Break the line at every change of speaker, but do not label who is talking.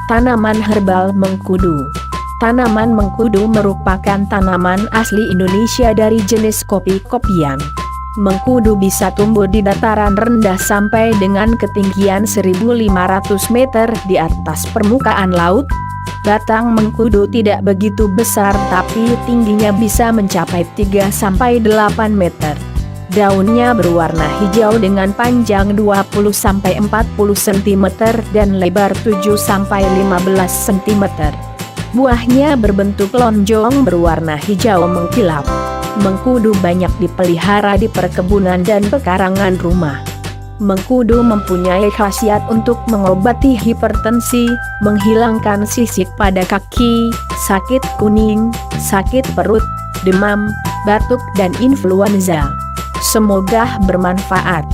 Tanaman herbal mengkudu. Tanaman mengkudu merupakan tanaman asli Indonesia dari jenis kopi-kopian. Mengkudu bisa tumbuh di dataran rendah sampai dengan ketinggian 1.500 meter di atas permukaan laut. Batang mengkudu tidak begitu besar tapi tingginya bisa mencapai 3-8 meter. Daunnya berwarna hijau dengan panjang 20-40 cm dan lebar 7-15 cm. Buahnya berbentuk lonjong berwarna hijau mengkilap. Mengkudu banyak dipelihara di perkebunan dan pekarangan rumah. Mengkudu mempunyai khasiat untuk mengobati hipertensi, menghilangkan sisik pada kaki, sakit kuning, sakit perut, demam, batuk dan influenza. Semoga bermanfaat.